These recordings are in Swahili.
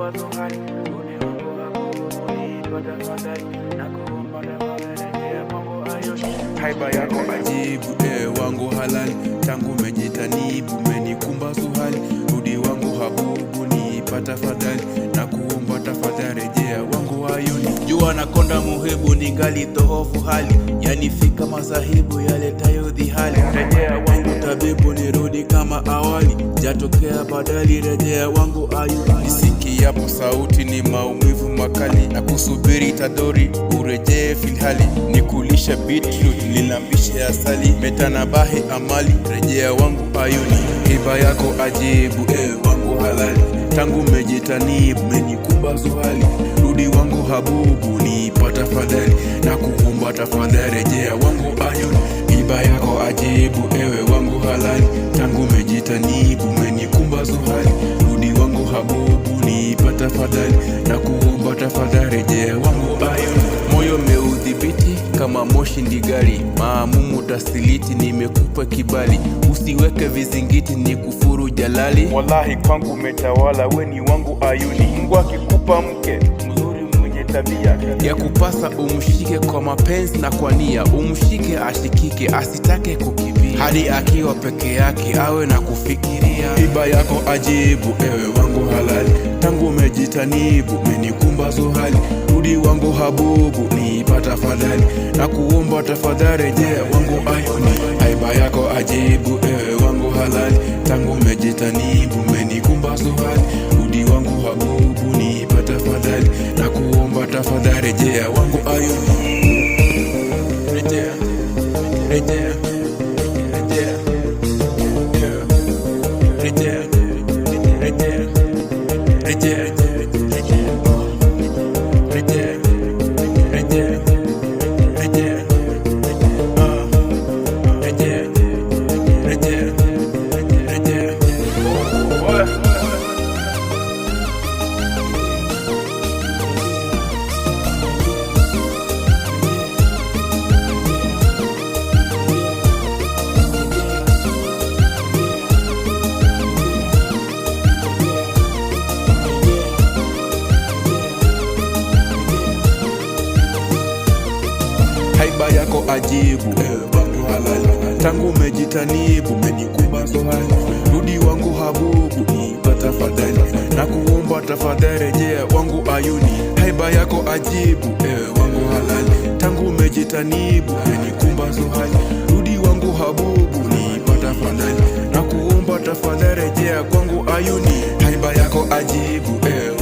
kuomba zuhari, rudi wangu habubuni pata fadhali, na kuomba tafadhali rejea kwangu ayoni. Haiba yako ajibu, wangu halali, tangu mejitanibu, menikumba zuhali, rudi wangu habubuni pata fadhali, na kuomba tafadhali rejea wangu ayoni. Jua nakonda muhibu ningali tohofu hali, yanifika masahibu yaletayo dhihali, rejea wangu tabibu nirudi kama awali, jatokea badali rejea wangu ayuni. Nisikiapo sauti ni maumivu makali, na kusubiri tadori urejee filhali, nikulisha beetroot nilambishe asali, metanabahi amali rejea wangu ayuni. Hiba yako ajibu, wangu halali, tangu mejitanibu, menikumba zuhali, rudi wangu habubu nipata fadhali, na kuomba tafadhali rejea wangu ayuni. Hiba yako ajibu, ewe wangu halali, tangu mejitanibu, menikumba zuhali, rudi wangu habubu nipata fadhali, na kuomba tafadhali rejea wangu ayuni. Moyo meudhibiti kama moshi ndigari, maamumu tasiliti nimekupa kibali, usiweke vizingiti ni kufuru jalali, wallahi kwangu metawala weni wangu ayuni. Mungu akikupa mke mzuri mwenye tabia ya kupasa, umshike kwa mapenzi na kwa nia, umshike ashikike asitake kukimbia, hadi akiwa peke yake awe na kufikiria. Hiba yako ajibu, ewe wangu halali, tangu mejitanibu, menikumba zuhali, rudi wangu habubu nipata fadhali, na kuomba tafadhali rejea wangu ayoni. Haiba yako ajibu, ewe wangu halali, tangu mejitanibu, menikumba zuhali, rudi wangu habubu nipata fadhali, na kuomba tafadhali rejea wangu ayoni. Rejea, rejea, rejea, rejea, rejea, rejea. Haiba yako ajibu, wangu halali, tangu mejitanibu, menikumba zuhali, rudi wangu habubu nipata fadhali, na kuomba tafadhali rejea wangu ayuni. Haiba yako ajibu, wangu halali, tangu mejitanibu, menikumba zuhali, rudi wangu habubu nipata fadhali, na kuomba tafadhali rejea kwangu ayuni. Haiba yako ajibu,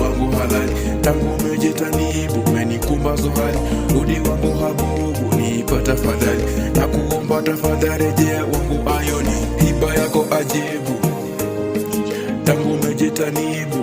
wangu halali, tangu mejitanibu, menikumba zuhali, rudi wangu habubu nipata fadhali, na kuomba tafadhali rejea wangu ayoni. Hiba yako ajibu, tangu mejitanibu,